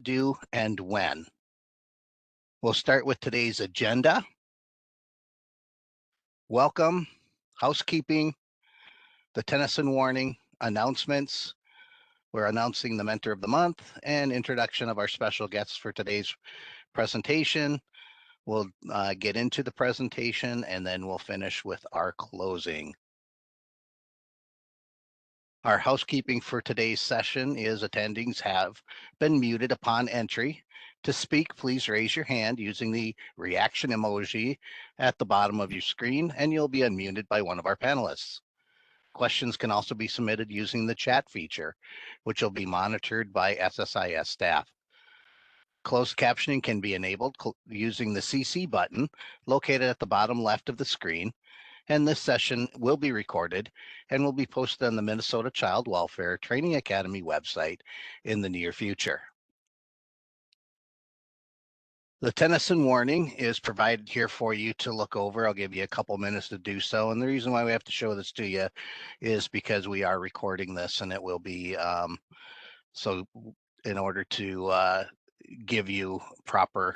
do, and when. We'll start with today's agenda. Welcome, housekeeping, the Tennyson warning, announcements. We're announcing the Mentor of the Month and introduction of our special guests for today's presentation. We'll get into the presentation and then we'll finish with our closing. Our housekeeping for today's session is attendings have been muted upon entry. To speak, please raise your hand using the reaction emoji at the bottom of your screen, and you'll be unmuted by one of our panelists. Questions can also be submitted using the chat feature, which will be monitored by SSIS staff. Closed captioning can be enabled using the CC button located at the bottom left of the screen. And this session will be recorded and will be posted on the Minnesota Child Welfare Training Academy website in the near future. The Tennyson warning is provided here for you to look over. I'll give you a couple minutes to do so. And the reason why we have to show this to you is because we are recording this, and it will be so in order to give you proper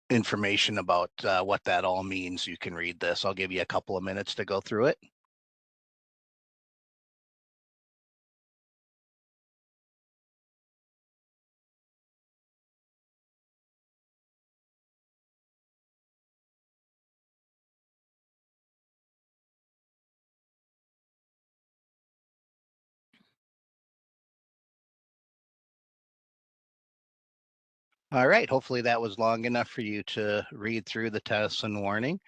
information about what that all means, you can read this. I'll give you a couple of minutes to go through it. All right, hopefully that was long enough for you to read through the Tennyson warning.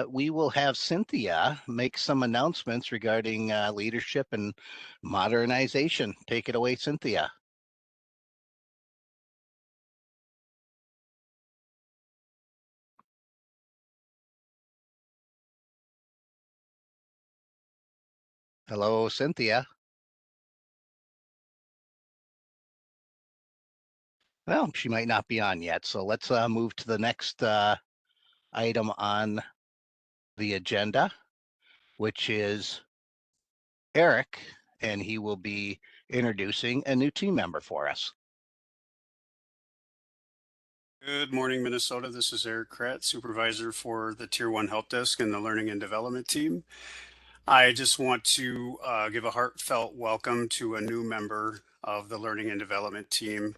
We will have Cynthia make some announcements regarding leadership and modernization. Take it away, Cynthia. Hello, Cynthia. Well, she might not be on yet, so let's move to the next item on the agenda, which is Eric, and he will be introducing a new team member for us. Good morning, Minnesota. This is Eric Kratt, supervisor for the Tier 1 Help Desk and the Learning and Development team. I just want to give a heartfelt welcome to a new member of the Learning and Development team,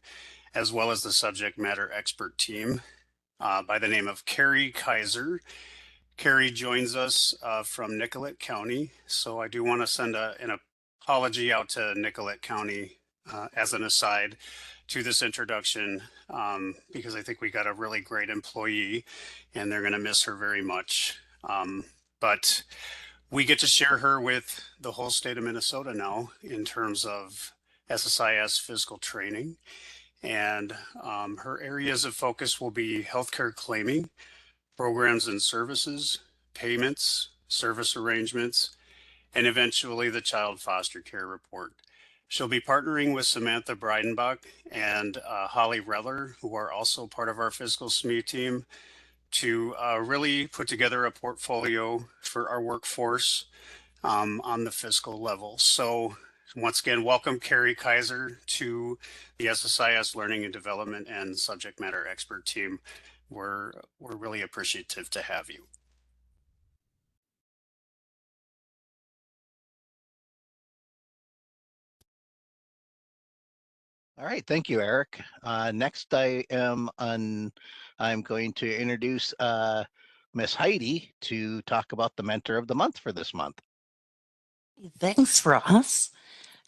as well as the subject matter expert team by the name of Carrie Kaiser. Carrie joins us from Nicollet County. So I do want to send an apology out to Nicollet County as an aside to this introduction because I think we got a really great employee and they're going to miss her very much. But we get to share her with the whole state of Minnesota now in terms of SSIS physical training. And her areas of focus will be healthcare claiming, programs and services, payments, service arrangements, and eventually the child foster care report. She'll be partnering with Samantha Breidenbach and Holly Reller, who are also part of our fiscal SME team, to really put together a portfolio for our workforce on the fiscal level. So once again, welcome Carrie Kaiser to the SSIS Learning and Development and Subject Matter Expert team. We're really appreciative to have you. All right, thank you, Eric. Next, I'm going to introduce Miss Heidi to talk about the Mentor of the Month for this month. Thanks, Ross.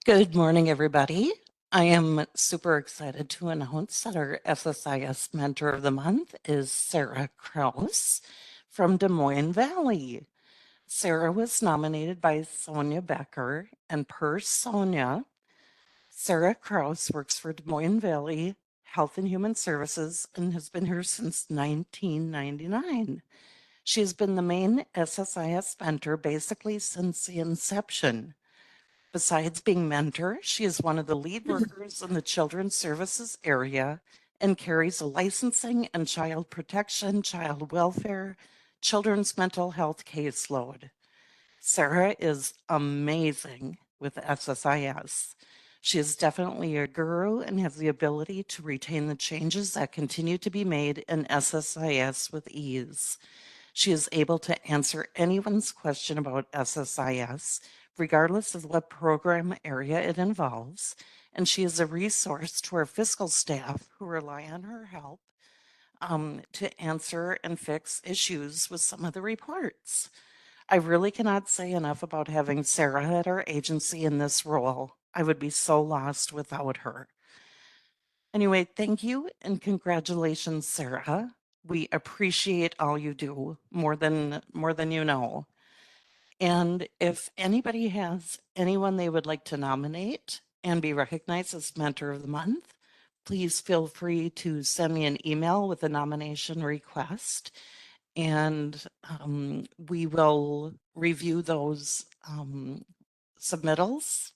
Good morning, everybody. I am super excited to announce that our SSIS Mentor of the Month is Sarah Kraus from Des Moines Valley. Sarah was nominated by Sonia Becker, and per Sonia, Sarah Kraus works for Des Moines Valley Health and Human Services and has been here since 1999. She has been the main SSIS mentor basically since the inception. Besides being mentor, she is one of the lead workers in the children's services area and carries a licensing and child protection, child welfare, children's mental health caseload. Sarah is amazing with SSIS. She is definitely a guru and has the ability to retain the changes that continue to be made in SSIS with ease. She is able to answer anyone's question about SSIS, regardless of what program area it involves, and she is a resource to our fiscal staff who rely on her help to answer and fix issues with some of the reports. I really cannot say enough about having Sarah at our agency in this role. I would be so lost without her. Anyway, thank you and congratulations, Sarah. We appreciate all you do more than you know. And if anybody has anyone they would like to nominate and be recognized as Mentor of the Month, please feel free to send me an email with a nomination request, and we will review those submittals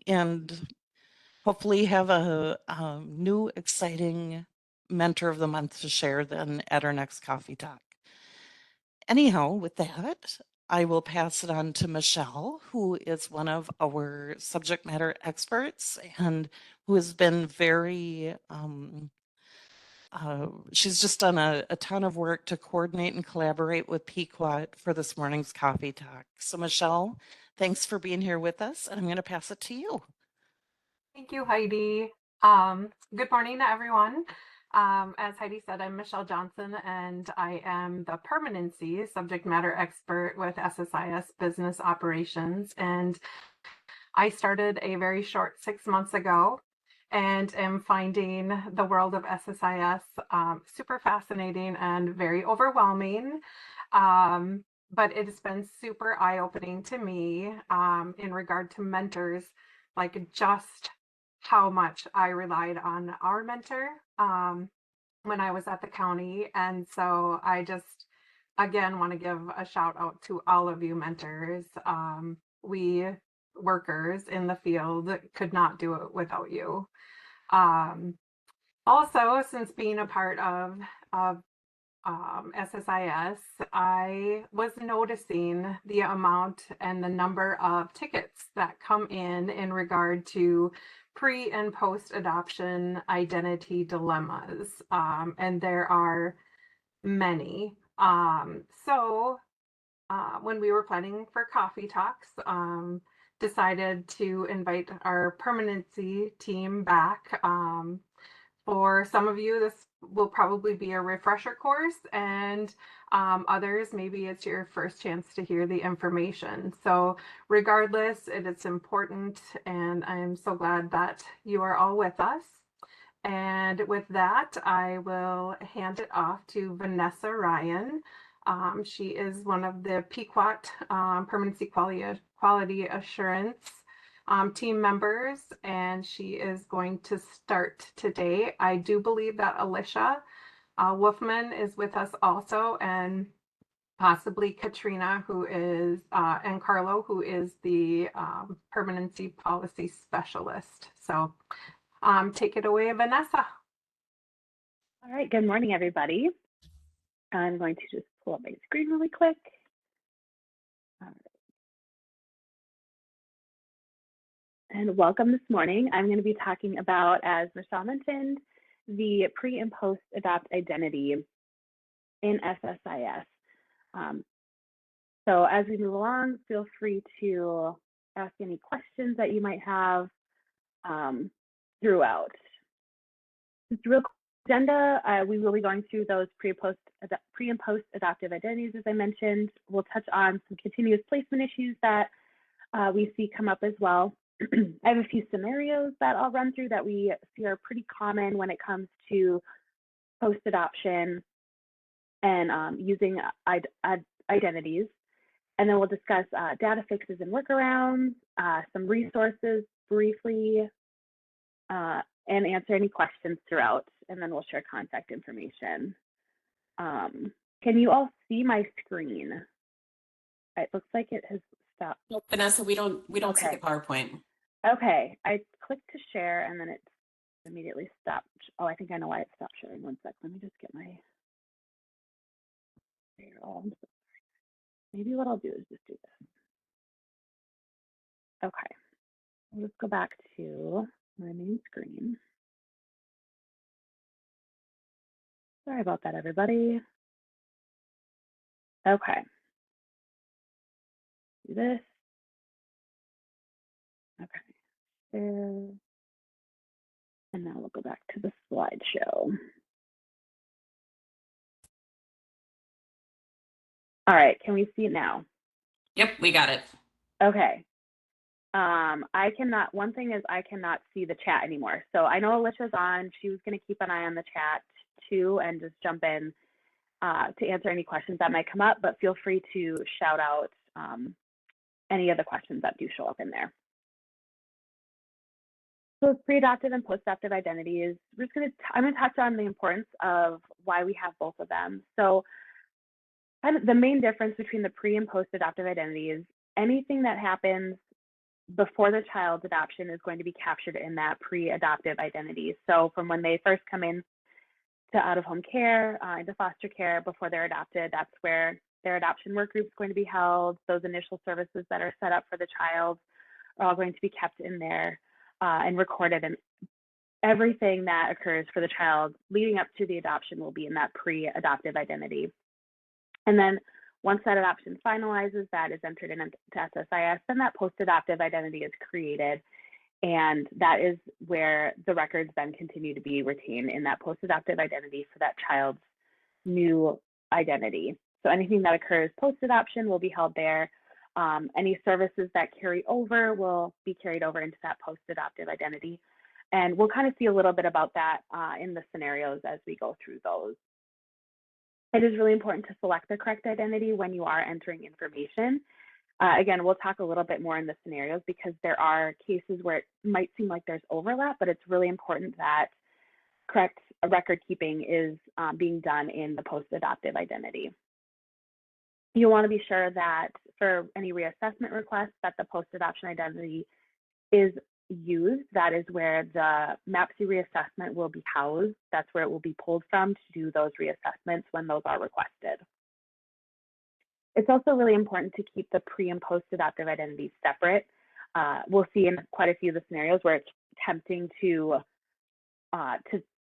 and hopefully have a new exciting Mentor of the Month to share then at our next coffee talk. Anyhow, with that, I will pass it on to Michelle, who is one of our subject matter experts and who has been very, she's just done a ton of work to coordinate and collaborate with Pequot for this morning's coffee talk. So Michelle, thanks for being here with us, and I'm going to pass it to you. Thank you, Heidi. Good morning to everyone. As Heidi said, I'm Michelle Johnson, and I am the permanency subject matter expert with SSIS Business Operations. And I started a very short 6 months ago and am finding the world of SSIS super fascinating and very overwhelming. But it has been super eye-opening to me in regard to mentors, like just how much I relied on our mentor when I was at the county. And so I just, again, want to give a shout out to all of you mentors. We workers in the field could not do it without you. Also, since being a part of SSIS, I was noticing the amount and the number of tickets that come in regard to pre and post adoption identity dilemmas. And there are many. So when we were planning for coffee talks, decided to invite our permanency team back. For some of you, this will probably be a refresher course, and others, maybe it's your first chance to hear the information. So regardless, it is important, and I'm so glad that you are all with us. And with that, I will hand it off to Vanessa Ryan. She is one of the Pequot Permanency Quality Assurance team members, and she is going to start today. I do believe that Alicia Wolfman is with us also, and possibly Katrina, who is, and Carlo, who is the permanency policy specialist. So take it away, Vanessa. All right, good morning, everybody. I'm going to just pull up my screen really quick. All right. And welcome this morning. I'm going to be talking about, as Michelle mentioned, the pre and post adopt identity in SSIS. So as we move along, feel free to ask any questions that you might have throughout. Just real quick agenda, we will be going through those pre and post adoptive identities, as I mentioned. We'll touch on some continuous placement issues that we see come up as well. I have a few scenarios that I'll run through that we see are pretty common when it comes to post adoption and using identities. And then we'll discuss data fixes and workarounds, some resources briefly, and answer any questions throughout. And then we'll share contact information. Can you all see my screen? It looks like it has stopped. No, Vanessa, we don't Okay. see the PowerPoint. Okay, I clicked to share and then it immediately stopped. Oh, I think I know why it stopped sharing. One sec, let me just get my payroll. Maybe what I'll do is just do this. Okay, Let's go back to my main screen. Sorry about that, everybody. Okay. Do this. Okay. There. And now we'll go back to the slideshow. All right, can we see it now? Yep, we got it. Okay. One thing is I cannot see the chat anymore. So I know Alicia's on. She was going to keep an eye on the chat too and just jump in to answer any questions that might come up, but feel free to shout out any of the questions that do show up in there. So pre-adoptive and post-adoptive identities, I'm going to touch on the importance of why we have both of them. So the main difference between the pre and post-adoptive identities, anything that happens before the child's adoption is going to be captured in that pre-adoptive identity. So from when they first come in to out-of-home care, into foster care before they're adopted, that's where their adoption work group is going to be held. Those initial services that are set up for the child are all going to be kept in there and recorded, and everything that occurs for the child leading up to the adoption will be in that pre-adoptive identity. And then once that adoption finalizes, that is entered into SSIS, then that post-adoptive identity is created. And that is where the records then continue to be retained in that post-adoptive identity for that child's new identity. So anything that occurs post-adoption will be held there. Any services that carry over will be carried over into that post-adoptive identity. And we'll kind of see a little bit about that in the scenarios as we go through those. It is really important to select the correct identity when you are entering information. Again, we'll talk a little bit more in the scenarios because there are cases where it might seem like there's overlap, but it's really important that correct record keeping is being done in the post-adoptive identity. You'll want to be sure that for any reassessment requests that the post-adoption identity is used. That is where the MAPC reassessment will be housed. That's where it will be pulled from to do those reassessments when those are requested. It's also really important to keep the pre and post-adoptive identities separate. We'll see in quite a few of the scenarios where it's tempting to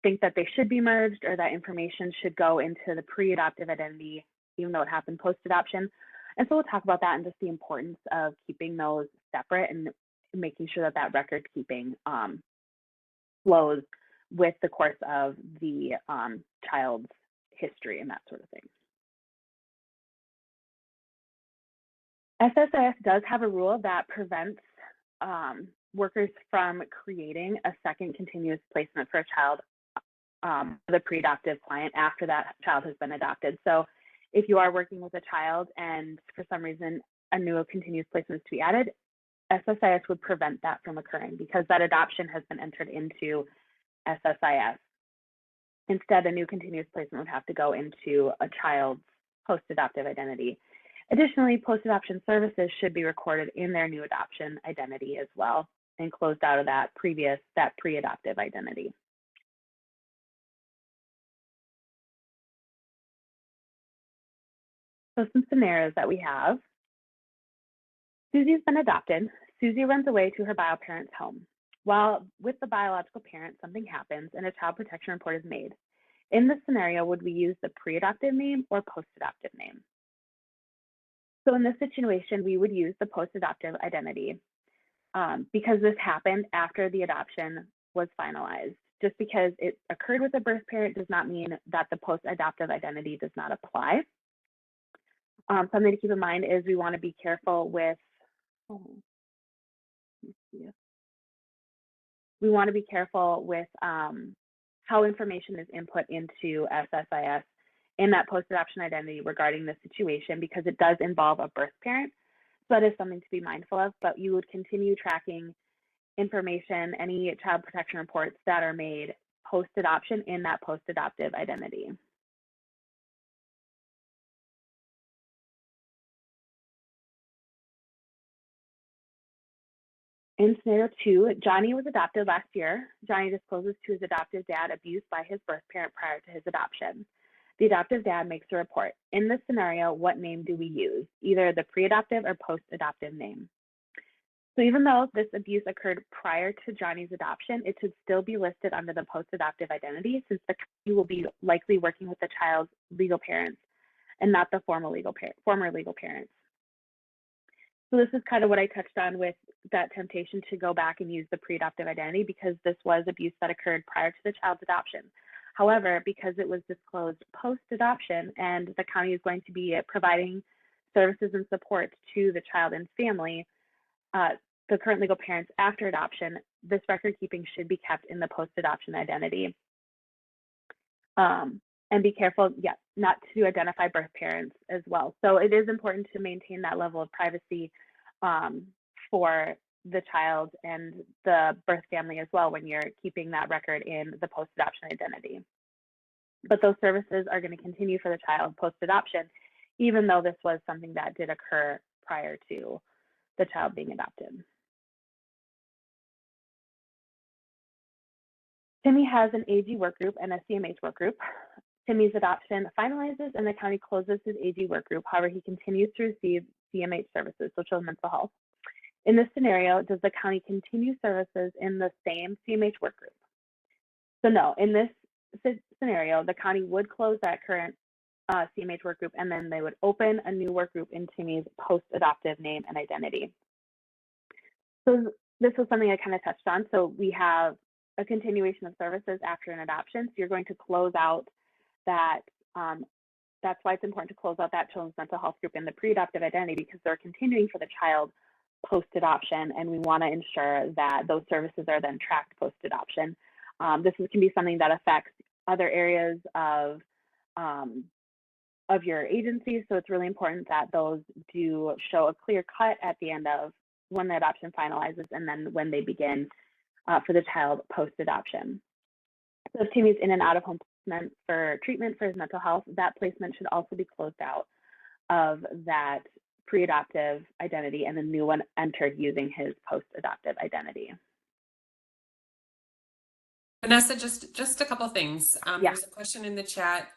think that they should be merged or that information should go into the pre-adoptive identity, even though it happened post-adoption. And so we'll talk about that and just the importance of keeping those separate and making sure that that record keeping flows with the course of the child's history and that sort of thing. SSIS does have a rule that prevents workers from creating a second continuous placement for a child, the pre-adoptive client, after that child has been adopted. So if you are working with a child and for some reason a new continuous placement is to be added, SSIS would prevent that from occurring because that adoption has been entered into SSIS. Instead, a new continuous placement would have to go into a child's post-adoptive identity. Additionally, post-adoption services should be recorded in their new adoption identity as well and closed out of that pre-adoptive identity. So some scenarios that we have. Susie's been adopted. Susie runs away to her bio parent's home. While with the biological parent, something happens and a child protection report is made. In this scenario, would we use the pre-adoptive name or post-adoptive name? So in this situation, we would use the post-adoptive identity because this happened after the adoption was finalized. Just because it occurred with a birth parent does not mean that the post-adoptive identity does not apply. Something to keep in mind is we want to be careful with, how information is input into SSIS in that post-adoption identity regarding the situation because it does involve a birth parent. So that is something to be mindful of, but you would continue tracking information, any child protection reports that are made post-adoption in that post-adoptive identity. In scenario 2, Johnny was adopted last year. Johnny discloses to his adoptive dad abuse by his birth parent prior to his adoption. The adoptive dad makes a report. In this scenario, what name do we use? Either the pre-adoptive or post-adoptive name. So even though this abuse occurred prior to Johnny's adoption, it should still be listed under the post-adoptive identity, since the county will be likely working with the child's legal parents and not the former legal parents. So this is kind of what I touched on with that temptation to go back and use the pre-adoptive identity, because this was abuse that occurred prior to the child's adoption. However, because it was disclosed post-adoption and the county is going to be providing services and support to the child and family, the current legal parents after adoption, this record keeping should be kept in the post-adoption identity. And be careful, not to identify birth parents as well. So it is important to maintain that level of privacy for the child and the birth family as well when you're keeping that record in the post-adoption identity. But those services are going to continue for the child post-adoption, even though this was something that did occur prior to the child being adopted. Timmy has an AG work group and a CMH work group. Timmy's adoption finalizes and the county closes his AG work group. However, he continues to receive CMH services, social and mental health. In this scenario, does the county continue services in the same CMH work group? So no, in this scenario, the county would close that current CMH work group, and then they would open a new work group in Timmy's post-adoptive name and identity. So this was something I kind of touched on. So we have a continuation of services after an adoption. So you're going to close out that. That's why it's important to close out that children's mental health group in the pre-adoptive identity, because they're continuing for the child post-adoption, and we want to ensure that those services are then tracked post-adoption. This can be something that affects other areas of your agency, so it's really important that those do show a clear cut at the end of when the adoption finalizes and then when they begin for the child post-adoption. So if Timmy's in and out of home placement for treatment for his mental health, that placement should also be closed out of that pre-adoptive identity and the new one entered using his post-adoptive identity. Vanessa, just a couple things. There's a question in the chat.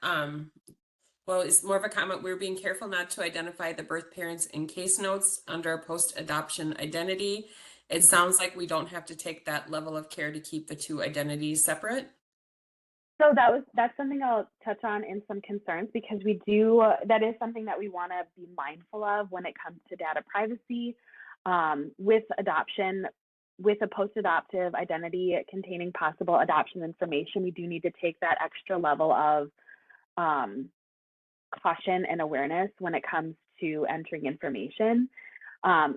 Well, it's more of a comment. We're being careful not to identify the birth parents in case notes under a post-adoption identity. It sounds like we don't have to take that level of care to keep the two identities separate. So that's something I'll touch on in some concerns, because we do, that is something that we want to be mindful of when it comes to data privacy. With adoption, with a post-adoptive identity containing possible adoption information, we do need to take that extra level of caution and awareness when it comes to entering information.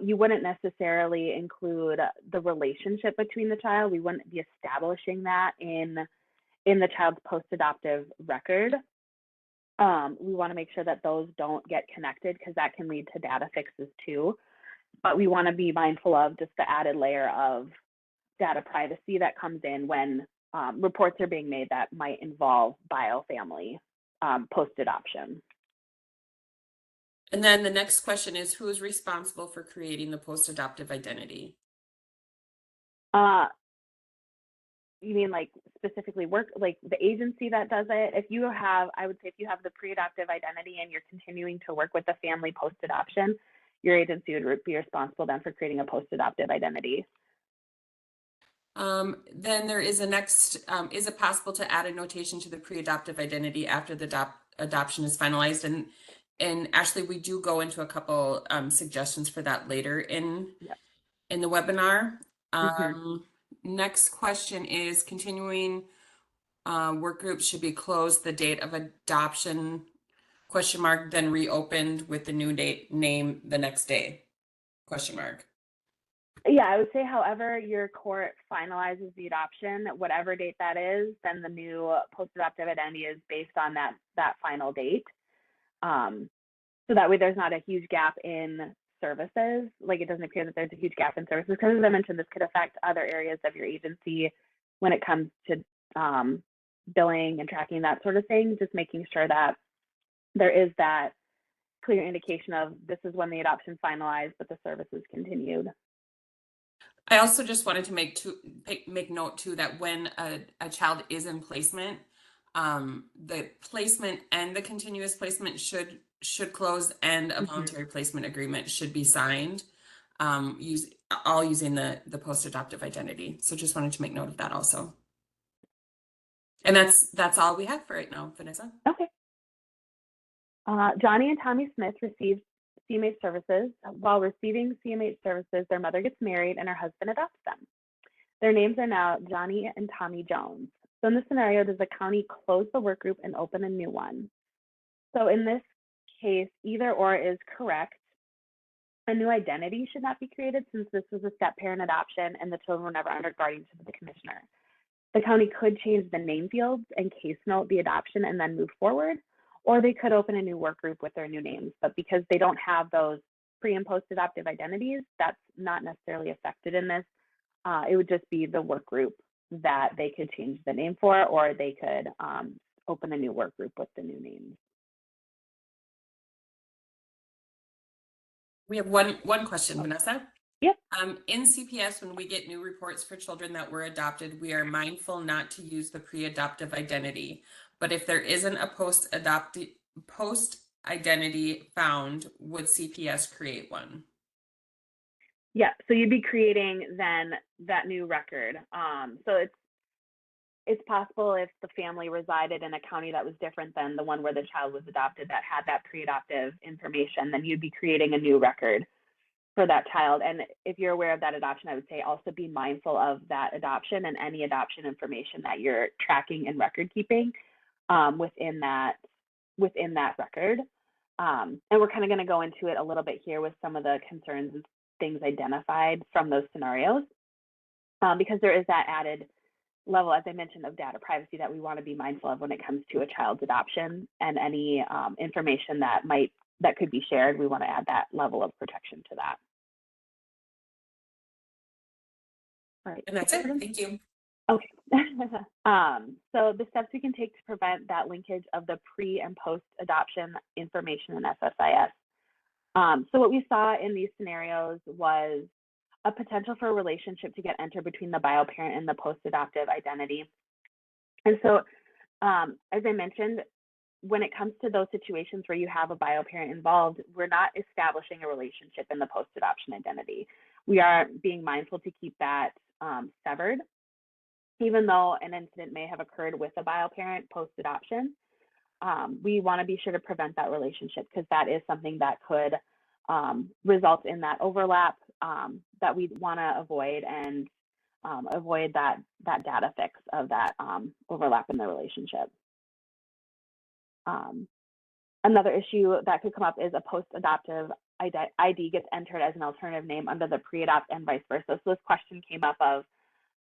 You wouldn't necessarily include the relationship between the child. We wouldn't be establishing that in the child's post-adoptive record. We want to make sure that those don't get connected, because that can lead to data fixes too. But we want to be mindful of just the added layer of data privacy that comes in when reports are being made that might involve biofamily post-adoption. And then the next question is, who is responsible for creating the post-adoptive identity? You mean like specifically work, like the agency that does it? If you have, I would say if you have the pre-adoptive identity and you're continuing to work with the family post-adoption, your agency would be responsible then for creating a post-adoptive identity. Then there is a next, is it possible to add a notation to the pre-adoptive identity after the adoption is finalized? And Ashley, we do go into a couple suggestions for that later in the webinar. Next question is, continuing work group should be closed the date of adoption, ? Then reopened with the new date name the next day, ? Yeah, I would say however your court finalizes the adoption, whatever date that is, then the new post-adoptive identity is based on that final date. So that way there's not a huge gap in services. Like, it doesn't appear that there's a huge gap in services, because as I mentioned, this could affect other areas of your agency when it comes to billing and tracking, that sort of thing. Just making sure that there is that clear indication of this is when the adoption finalized, but the services continued. I also just wanted to make note too that when a child is in placement, the placement and the continuous placement should close, and a voluntary placement agreement should be signed. all using the post-adoptive identity. So just wanted to make note of that also. And that's all we have for right now, Vanessa. Okay. Johnny and Tommy Smith received CMH services. While receiving CMH services, their mother gets married and her husband adopts them. Their names are now Johnny and Tommy Jones. So in this scenario, does the county close the work group and open a new one? So in this case, either or is correct. A new identity should not be created since this was a step-parent adoption and the children were never under guardianship of the commissioner. The county could change the name fields and case note the adoption and then move forward, or they could open a new work group with their new names. But because they don't have those pre and post adoptive identities, that's not necessarily affected in this. It would just be the work group that they could change the name for, or they could open a new work group with the new names. We have one question, Vanessa. Yep. In CPS, when we get new reports for children that were adopted, we are mindful not to use the pre-adoptive identity. But if there isn't a post identity found, would CPS create one? Yeah, so you'd be creating then that new record. So it's possible if the family resided in a county that was different than the one where the child was adopted that had that pre-adoptive information, then you'd be creating a new record for that child. And if you're aware of that adoption, I would say also be mindful of that adoption and any adoption information that you're tracking and record keeping within that record. And we're kind of going to go into it a little bit here with some of the concerns and things identified from those scenarios, because there is that added level, as I mentioned, of data privacy that we want to be mindful of when it comes to a child's adoption, and any information that could be shared. We want to add that level of protection to that. All right. And that's it. Thank you. Okay. So the steps we can take to prevent that linkage of the pre and post adoption information in SSIS. So what we saw in these scenarios was a potential for a relationship to get entered between the bio parent and the post-adoptive identity. And so, as I mentioned, when it comes to those situations where you have a bio parent involved, we're not establishing a relationship in the post-adoption identity. We are being mindful to keep that severed, even though an incident may have occurred with a bio parent post-adoption. We want to be sure to prevent that relationship, because that is something that could result in that overlap that we want to avoid, and avoid that data fix of that overlap in the relationship. Another issue that could come up is a post-adoptive ID gets entered as an alternative name under the pre-adopt and vice versa. So this question came up of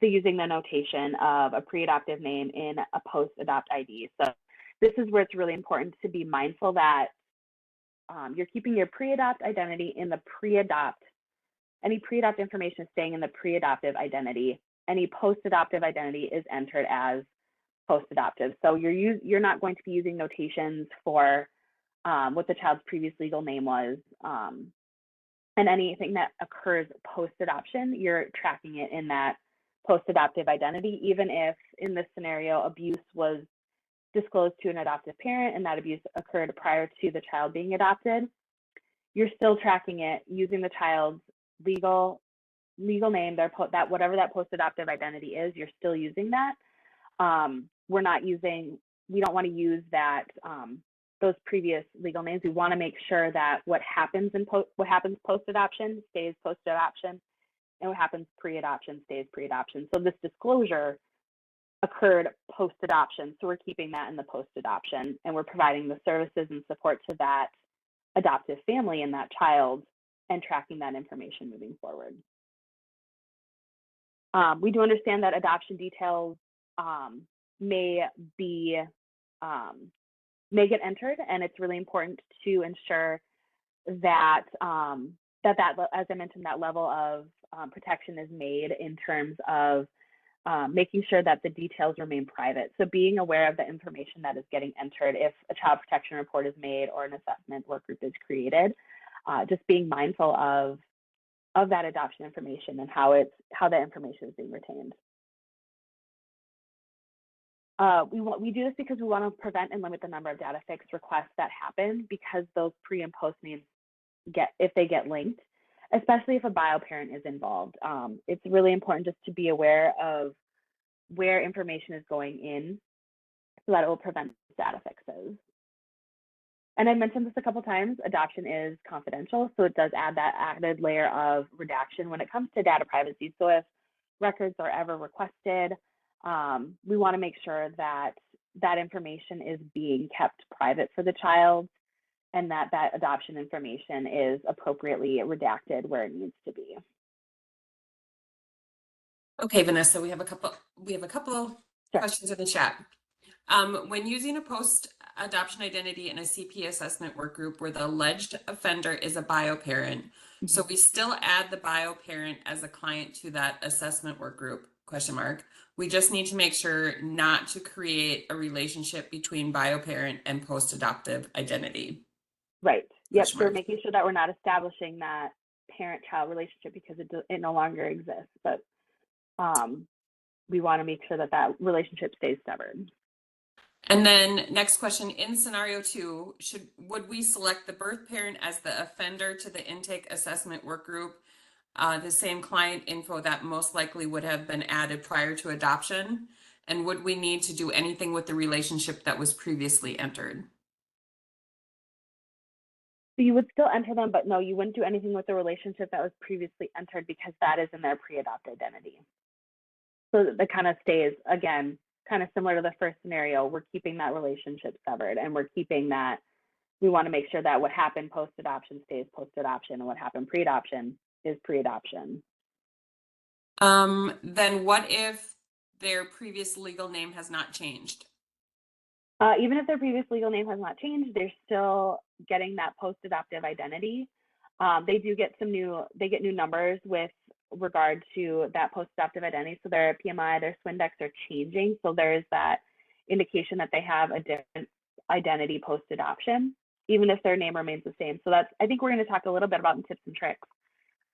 using the notation of a pre-adoptive name in a post-adopt ID. So this is where it's really important to be mindful that you're keeping your pre-adopt identity in the pre-adopt. Any pre-adopt information is staying in the pre-adoptive identity. Any post-adoptive identity is entered as post-adoptive. So you're not going to be using notations for what the child's previous legal name was, and anything that occurs post-adoption, you're tracking it in that post-adoptive identity, even if in this scenario abuse was disclosed to an adoptive parent and that abuse occurred prior to the child being adopted. You're still tracking it using the child's legal name, that whatever that post-adoptive identity is, you're still using that. We don't want to use that those previous legal names. We want to make sure that what happens post-adoption stays post-adoption, and what happens pre-adoption stays pre-adoption. So this disclosure occurred post-adoption, so we're keeping that in the post-adoption, and we're providing the services and support to that adoptive family and that child, and tracking that information moving forward. We do understand that adoption details may get entered, and it's really important to ensure that as I mentioned, that level of protection is made in terms of making sure that the details remain private. So being aware of the information that is getting entered if a child protection report is made or an assessment work group is created, just being mindful of that adoption information and how that information is being retained. We do this because we want to prevent and limit the number of data fix requests that happen, because those pre and post names if they get linked, especially if a bio parent is involved. It's really important just to be aware of where information is going in so that it will prevent data fixes. And I mentioned this a couple times, adoption is confidential, so it does add that added layer of redaction when it comes to data privacy. So if records are ever requested, we want to make sure that that information is being kept private for the child and that that adoption information is appropriately redacted where it needs to be. Okay, Vanessa, we have a couple Sure. questions in the chat. When using a post-adoption identity in a CP assessment work group where the alleged offender is a bio parent, so we still add the bio parent as a client to that assessment work group, ? We just need to make sure not to create a relationship between bio parent and post-adoptive identity. Right. Yep. Question So we're mark. making sure that we're not establishing that parent-child relationship because it no longer exists. But we want to make sure that that relationship stays severed. And then next question, in scenario 2, would we select the birth parent as the offender to the intake assessment work group, the same client info that most likely would have been added prior to adoption? And would we need to do anything with the relationship that was previously entered? So you would still enter them, but no, you wouldn't do anything with the relationship that was previously entered because that is in their pre-adopt identity. So that kind of stays, again, kind of similar to the first scenario. We're keeping that relationship severed and we're keeping that. We want to make sure that what happened post-adoption stays post-adoption and what happened pre-adoption is pre-adoption. Then what if their previous legal name has not changed? Even if their previous legal name has not changed, they're still getting that post-adoptive identity. They do get they get new numbers with regard to that post-adoptive identity. So their PMI, their Swindex are changing. So there is that indication that they have a different identity post-adoption, even if their name remains the same. So I think we're going to talk a little bit about tips and tricks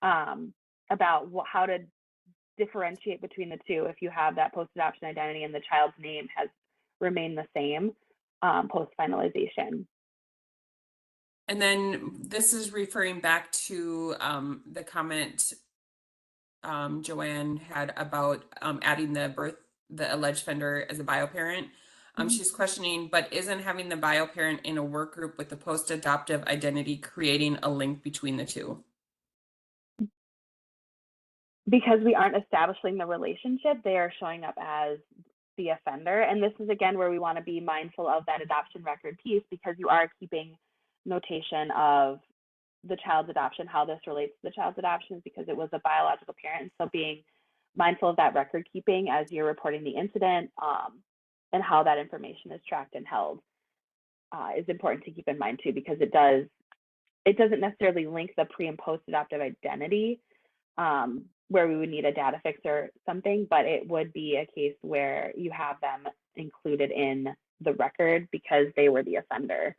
about how to differentiate between the two if you have that post-adoption identity and the child's name has remained the same post-finalization. And then this is referring back to the comment Joanne had about adding the alleged offender as a bio parent. She's questioning, but isn't having the bio parent in a work group with the post-adoptive identity creating a link between the two? Because we aren't establishing the relationship, they are showing up as the offender. And this is, again, where we want to be mindful of that adoption record piece because you are keeping notation of the child's adoption, how this relates to the child's adoption because it was a biological parent. So being mindful of that record keeping as you're reporting the incident and how that information is tracked and held is important to keep in mind too, because it doesn't necessarily link the pre and post adoptive identity where we would need a data fix or something, but it would be a case where you have them included in the record because they were the offender.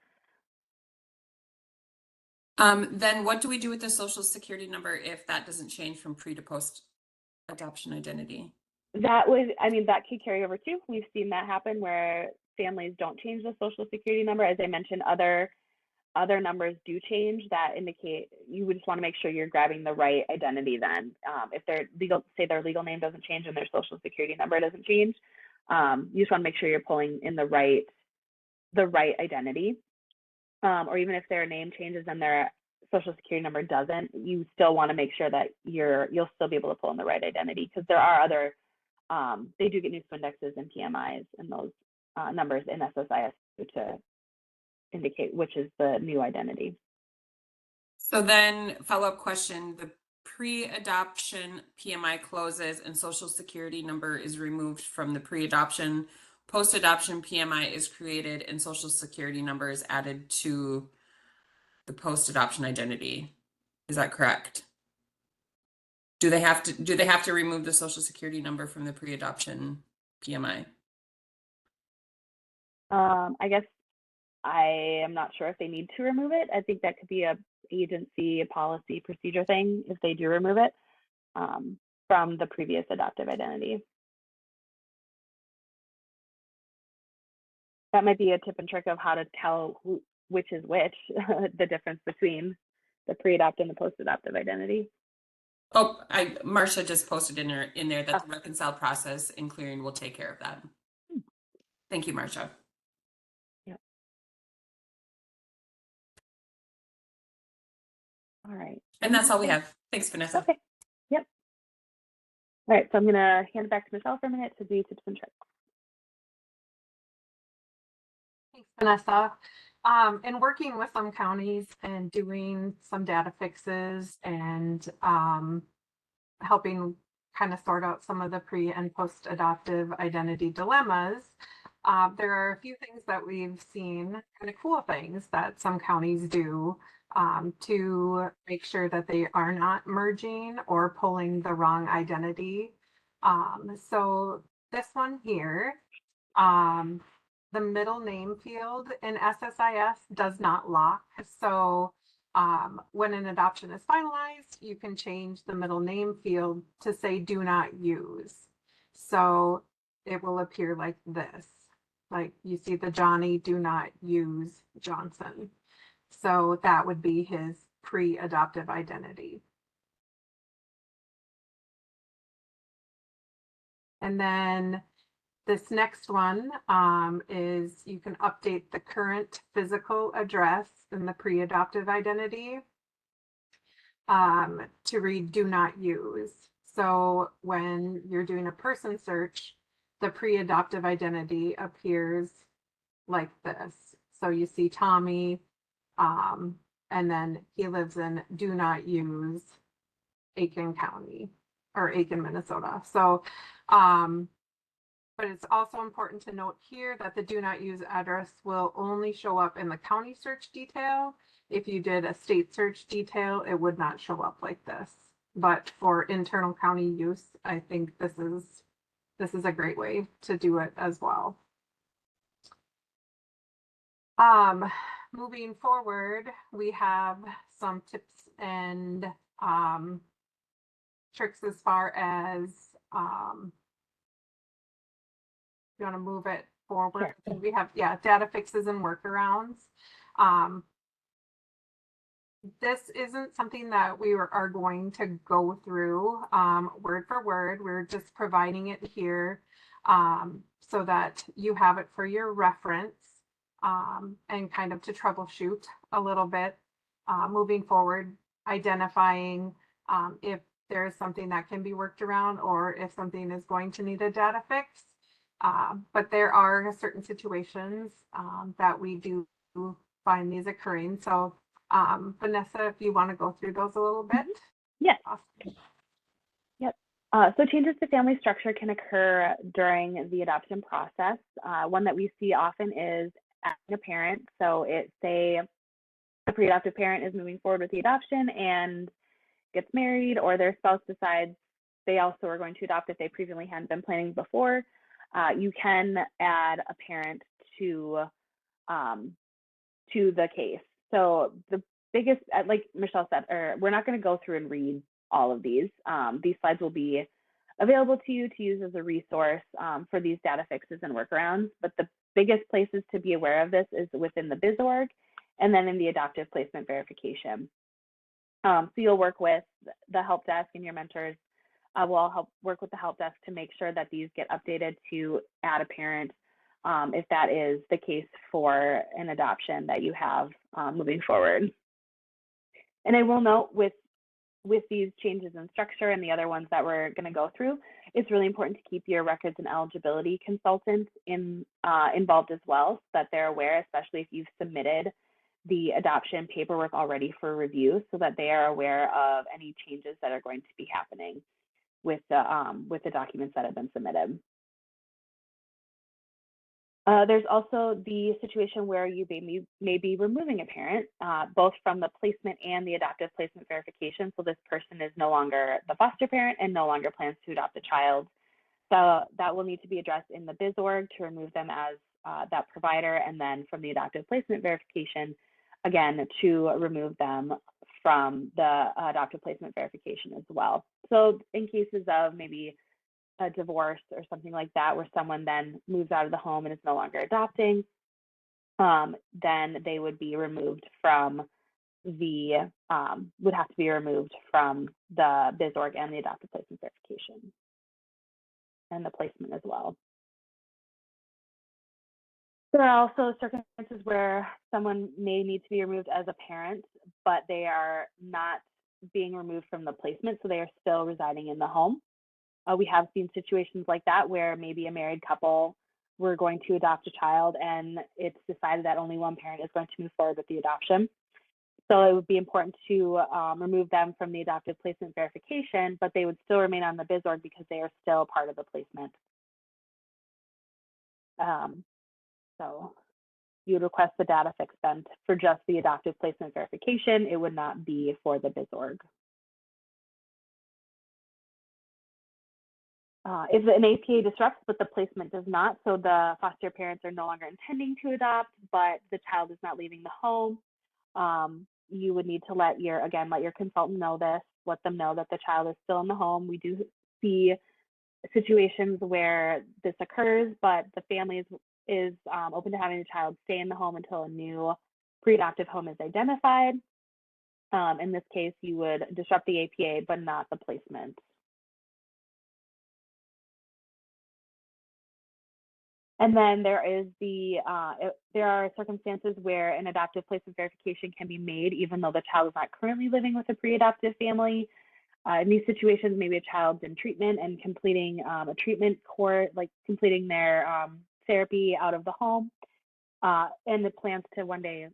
Then what do we do with the social security number if that doesn't change from pre to post adoption identity? That could carry over too. We've seen that happen where families don't change the social security number. As I mentioned, other numbers do change that indicate you would just want to make sure you're grabbing the right identity then. If their legal name doesn't change and their social security number doesn't change, you just want to make sure you're pulling in the right identity. Or even if their name changes and their social security number doesn't, you still want to make sure that you'll still be able to pull in the right identity because there are other, they do get new Swindexes and PMIs and those numbers in SSIS to indicate which is the new identity. So then follow-up question, the pre-adoption PMI closes and social security number is removed from the pre-adoption. Post-adoption PMI is created and social security number is added to the post-adoption identity. Is that correct? Do they have to remove the social security number from the pre-adoption PMI? I guess I am not sure if they need to remove it. I think that could be a agency policy procedure thing if they do remove it from the previous adoptive identity. That might be a tip and trick of how to tell which is which, the difference between the pre-adoptive and the post-adoptive identity. Oh, Marcia just posted in there that Oh. the reconcile process and clearing will take care of that. Thank you, Marcia. All right. And that's all we have. Thanks, Vanessa. Okay. Yep. All right. So I'm going to hand it back to Michelle for a minute to do tips and tricks. Thanks, Vanessa. In working with some counties and doing some data fixes and helping kind of sort out some of the pre and post adoptive identity dilemmas, there are a few things that we've seen, kind of cool things that some counties do to make sure that they are not merging or pulling the wrong identity. So this one here, the middle name field in SSIS does not lock. So when an adoption is finalized, you can change the middle name field to say do not use. So it will appear like this. Like you see the Johnny, do not use Johnson. So that would be his pre-adoptive identity. And then this next one is you can update the current physical address in the pre-adoptive identity to read do not use. So when you're doing a person search, the pre-adoptive identity appears like this. So you see Tommy, and then he lives in do not use Aiken County or Aiken, Minnesota. So, but it's also important to note here that the do not use address will only show up in the county search detail. If you did a state search detail, it would not show up like this. But for internal county use, I think this is a great way to do it as well. Moving forward, we have some tips and tricks as far as you want to move it forward. Sure. We have, data fixes and workarounds. This isn't something that we are going to go through word for word. We're just providing it here so that you have it for your reference and kind of to troubleshoot a little bit moving forward, identifying if there is something that can be worked around or if something is going to need a data fix. But there are certain situations that we do find these occurring. So Vanessa, if you want to go through those a little bit. Yes. Awesome. Yep. So changes to family structure can occur during the adoption process. One that we see often is adding a parent. So say a pre-adoptive parent is moving forward with the adoption and gets married, or their spouse decides they also are going to adopt if they previously hadn't been planning before. You can add a parent to the case. So the biggest, like Michelle said, we're not going to go through and read all of these. These slides will be available to you to use as a resource for these data fixes and workarounds. But the biggest places to be aware of this is within the BizOrg and then in the adoptive placement verification. So you'll work with the help desk and your mentors will all help work with the help desk to make sure that these get updated to add a parent if that is the case for an adoption that you have moving forward. And I will note with these changes in structure and the other ones that we're going to go through, it's really important to keep your records and eligibility consultant involved as well, so that they're aware, especially if you've submitted the adoption paperwork already for review, so that they are aware of any changes that are going to be happening with the documents that have been submitted. There's also the situation where you may be removing a parent, both from the placement and the adoptive placement verification. So this person is no longer the foster parent and no longer plans to adopt a child. So that will need to be addressed in the BizOrg to remove them as that provider, and then from the adoptive placement verification, again, to remove them from the adoptive placement verification as well. So in cases of maybe a divorce or something like that, where someone then moves out of the home and is no longer adopting, then they would be removed from would have to be removed from the BizOrg and the adoptive placement verification and the placement as well. There are also circumstances where someone may need to be removed as a parent, but they are not being removed from the placement, so they are still residing in the home. We have seen situations like that where maybe a married couple were going to adopt a child and it's decided that only one parent is going to move forward with the adoption. So it would be important to remove them from the adoptive placement verification, but they would still remain on the BizOrg because they are still part of the placement. So you would request the data fix then for just the adoptive placement verification. It would not be for the BizOrg. If an APA disrupts, but the placement does not, so the foster parents are no longer intending to adopt, but the child is not leaving the home, you would need to let your consultant know this, let them know that the child is still in the home. We do see situations where this occurs, but the family is open to having the child stay in the home until a new pre-adoptive home is identified. In this case, you would disrupt the APA, but not the placement. And then there is there are circumstances where an adoptive placement verification can be made even though the child is not currently living with a pre-adoptive family. In these situations, maybe a child's in treatment and completing a treatment course, like completing their therapy out of the home, and the plans to one day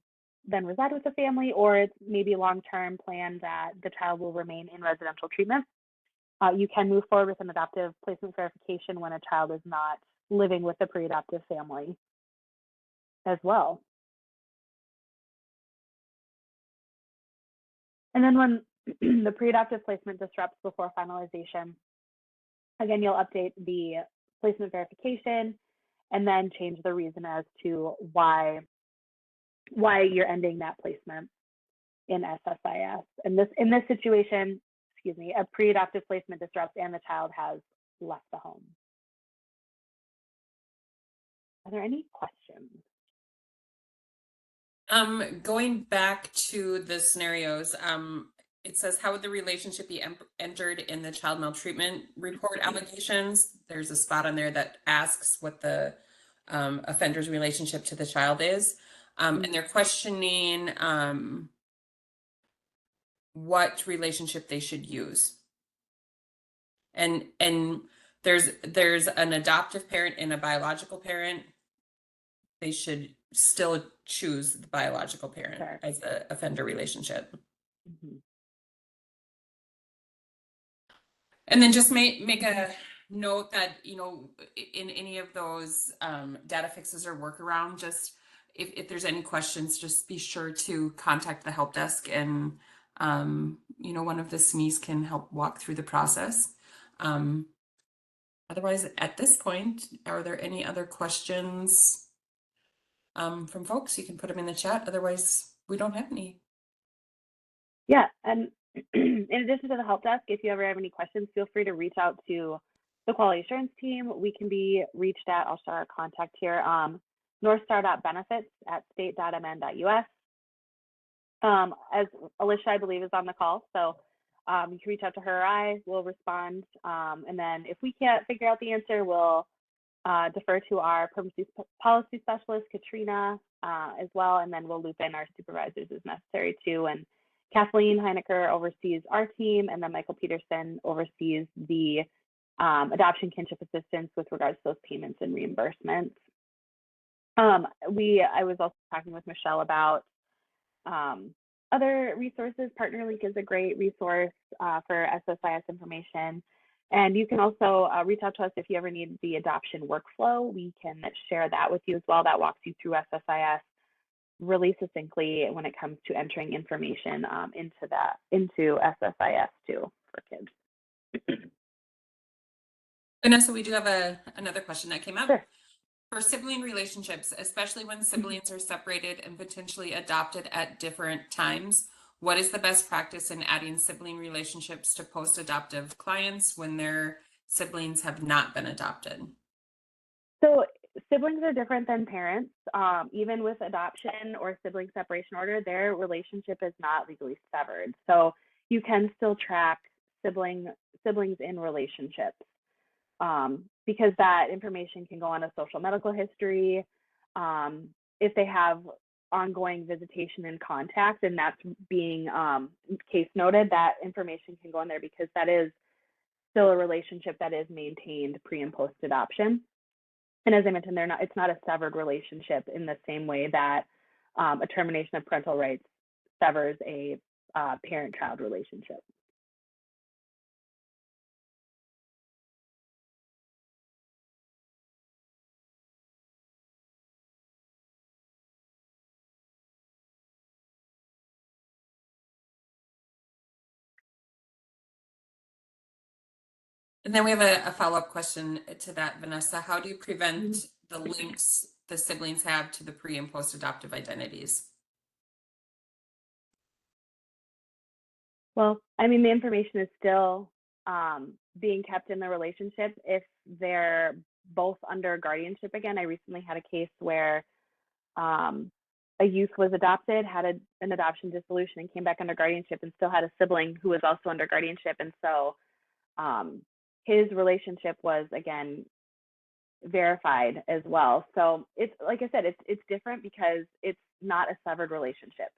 then reside with the family, or it's maybe a long-term plan that the child will remain in residential treatment. You can move forward with an adoptive placement verification when a child is not living with a pre-adoptive family as well. And then when the pre-adoptive placement disrupts before finalization, again, you'll update the placement verification and then change the reason as to why you're ending that placement in SSIS. And in this situation, excuse me, a pre-adoptive placement disrupts and the child has left the home. Are there any questions? Going back to the scenarios, it says, how would the relationship be entered in the child maltreatment report allegations? There's a spot on there that asks what the offender's relationship to the child is. And they're questioning what relationship they should use. And there's an adoptive parent and a biological parent. They should still choose the biological parent as the offender relationship. Mm-hmm. And then just make a note that, you know, in any of those data fixes or workaround, just if there's any questions, just be sure to contact the help desk and, you know, one of the SMEs can help walk through the process. Otherwise, at this point, are there any other questions from folks? You can put them in the chat. Otherwise, we don't have any. Yeah, and in addition to the help desk, if you ever have any questions, feel free to reach out to the quality assurance team. We can be reached at, I'll share our contact here, northstar.benefits@state.mn.us. As Alicia, I believe, is on the call, so you can reach out to her or I, we'll respond. And then if we can't figure out the answer, we'll defer to our policy specialist, Katrina, as well, and then we'll loop in our supervisors as necessary too. And Kathleen Heinecker oversees our team, and then Michael Peterson oversees the adoption kinship assistance with regards to those payments and reimbursements. I was also talking with Michelle about other resources. PartnerLink is a great resource for SSIS information. And you can also reach out to us if you ever need the adoption workflow. We can share that with you as well. That walks you through SSIS really succinctly when it comes to entering information into SSIS too for kids. Vanessa, we do have another question that came up. Sure. For sibling relationships, especially when siblings are separated and potentially adopted at different times, what is the best practice in adding sibling relationships to post-adoptive clients when their siblings have not been adopted? So siblings are different than parents. Even with adoption or sibling separation order, their relationship is not legally severed. So you can still track siblings in relationships because that information can go on a social medical history. If they have ongoing visitation and contact, and that's being case noted, that information can go in there because that is still a relationship that is maintained pre and post adoption. And as I mentioned, it's not a severed relationship in the same way that a termination of parental rights severs a parent-child relationship. And then we have a follow-up question to that, Vanessa. How do you prevent the links the siblings have to the pre and post adoptive identities? Well, I mean, the information is still being kept in the relationship if they're both under guardianship. Again, I recently had a case where a youth was adopted, had an adoption dissolution, and came back under guardianship, and still had a sibling who was also under guardianship. And so his relationship was, again, verified as well. So it's, like I said, it's different because it's not a severed relationship.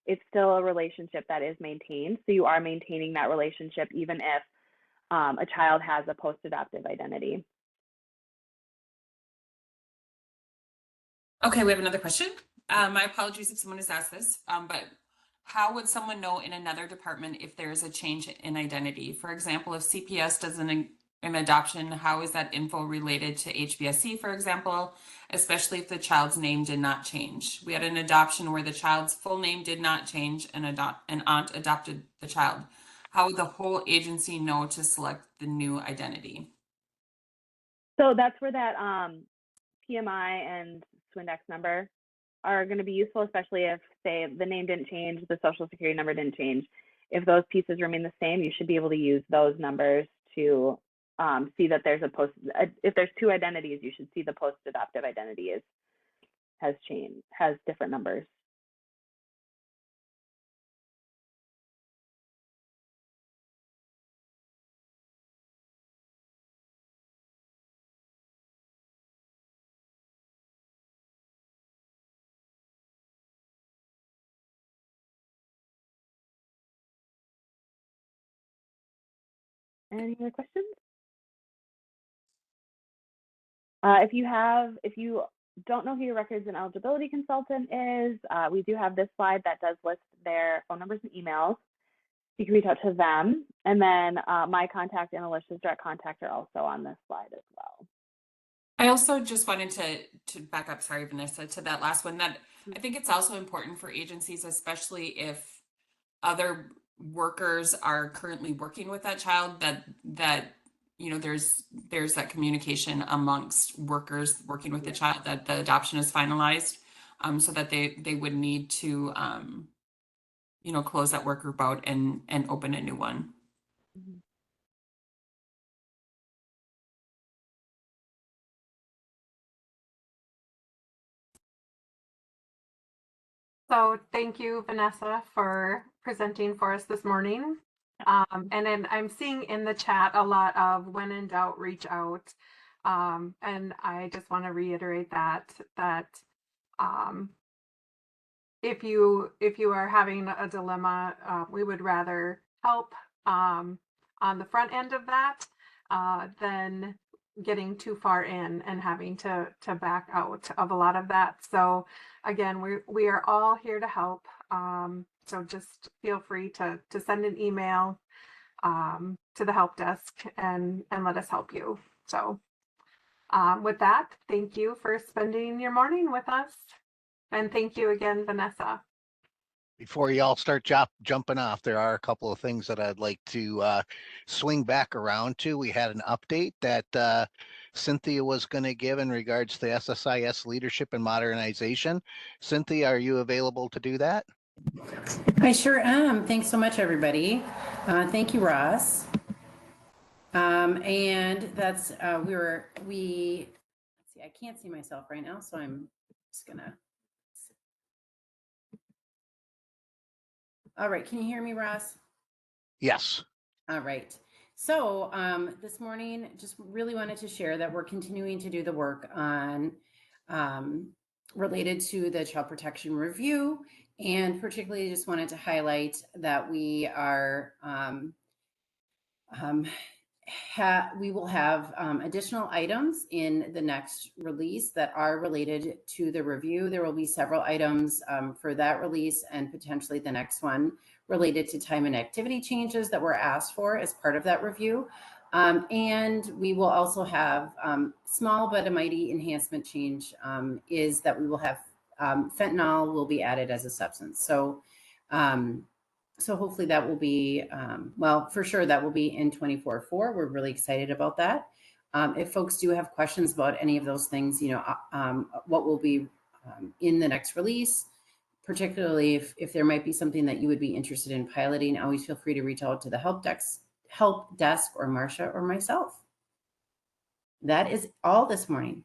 It's still a relationship that is maintained. So you are maintaining that relationship even if a child has a post-adoptive identity. Okay, we have another question. My apologies if someone has asked this, but how would someone know in another department if there is a change in identity? For example, if CPS does an adoption, how is that info related to HBSC, for example, especially if the child's name did not change? We had an adoption where the child's full name did not change and an aunt adopted the child. How would the whole agency know to select the new identity? So that's where that PMI and Swindex number are going to be useful, especially if, say, the name didn't change, the social security number didn't change. If those pieces remain the same, you should be able to use those numbers to see that there's if there's two identities, you should see the post-adoptive identity has different numbers. Any other questions? If you don't know who your records and eligibility consultant is, we do have this slide that does list their phone numbers and emails. You can reach out to them. And then my contact and Alicia's direct contact are also on this slide as well. I also just wanted to back up, sorry, Vanessa, to that last one, that I think it's also important for agencies, especially if other workers are currently working with that child, that you know, there's that communication amongst workers working with the child, that the adoption is finalized, so that they would need to you know, close that work group out and open a new one. Mm-hmm. So thank you, Vanessa, for presenting for us this morning. And then I'm seeing in the chat a lot of when in doubt, reach out. And I just want to reiterate that if you are having a dilemma, we would rather help on the front end of that than getting too far in and having to back out of a lot of that. So again, we are all here to help. So just feel free to send an email to the help desk and let us help you. So with that, thank you for spending your morning with us. And thank you again, Vanessa. Before you all start jumping off, there are a couple of things that I'd like to swing back around to. We had an update that Cynthia was going to give in regards to SSIS leadership and modernization. Cynthia, are you available to do that? I sure am. Thanks so much, everybody. Thank you, Ross. And that's let's See, I can't see myself right now, so I'm just gonna. All right, can you hear me, Ross? Yes. All right. So this morning, just really wanted to share that we're continuing to do the work on related to the child protection review, and particularly just wanted to highlight that we are we will have additional items in the next release that are related to the review. There will be several items for that release and potentially the next one related to time and activity changes that were asked for as part of that review. And we will also have small but a mighty enhancement change is that we will have fentanyl will be added as a substance. So so hopefully that will be, well, for sure that will be in 24/4. We're really excited about that. If folks do have questions about any of those things, you know, what will be in the next release, particularly if there might be something that you would be interested in piloting, always feel free to reach out to the help desk or Marcia or myself. That is all this morning.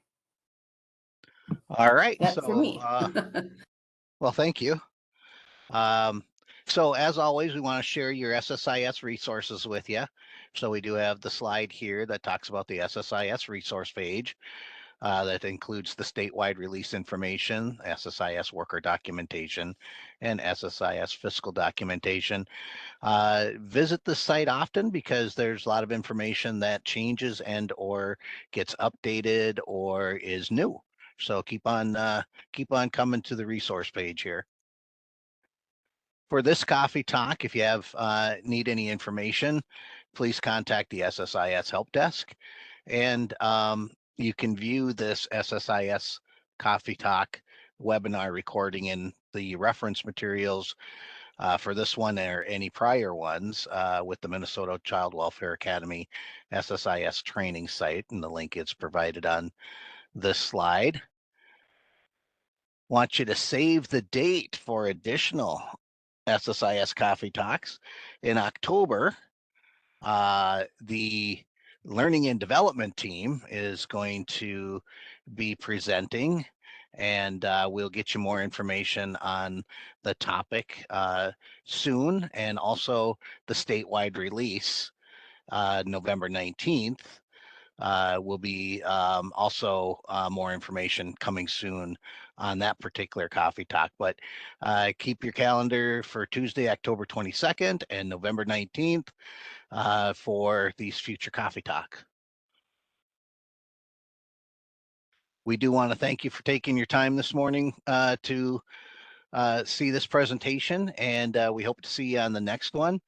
All right. That's for me. Well, thank you. So as always, we want to share your SSIS resources with you. So we do have the slide here that talks about the SSIS resource page. That includes the statewide release information, SSIS worker documentation, and SSIS fiscal documentation. Visit the site often because there's a lot of information that changes and or gets updated or is new. So keep on coming to the resource page here. For this coffee talk, if you have need any information, please contact the SSIS help desk, and you can view this SSIS coffee talk webinar recording in the reference materials for this one or any prior ones with the Minnesota Child Welfare Academy SSIS training site, and the link is provided on this slide. Want you to save the date for additional SSIS Coffee Talks in October. The Learning and Development team is going to be presenting, and we'll get you more information on the topic soon, and also the statewide release November 19th. Will be also more information coming soon on that particular coffee talk. But keep your calendar for Tuesday, October 22nd and November 19th for these future coffee talk. We do want to thank you for taking your time this morning to see this presentation, and we hope to see you on the next one.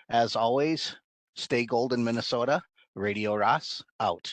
As always, stay golden, Minnesota. Radio Ross out.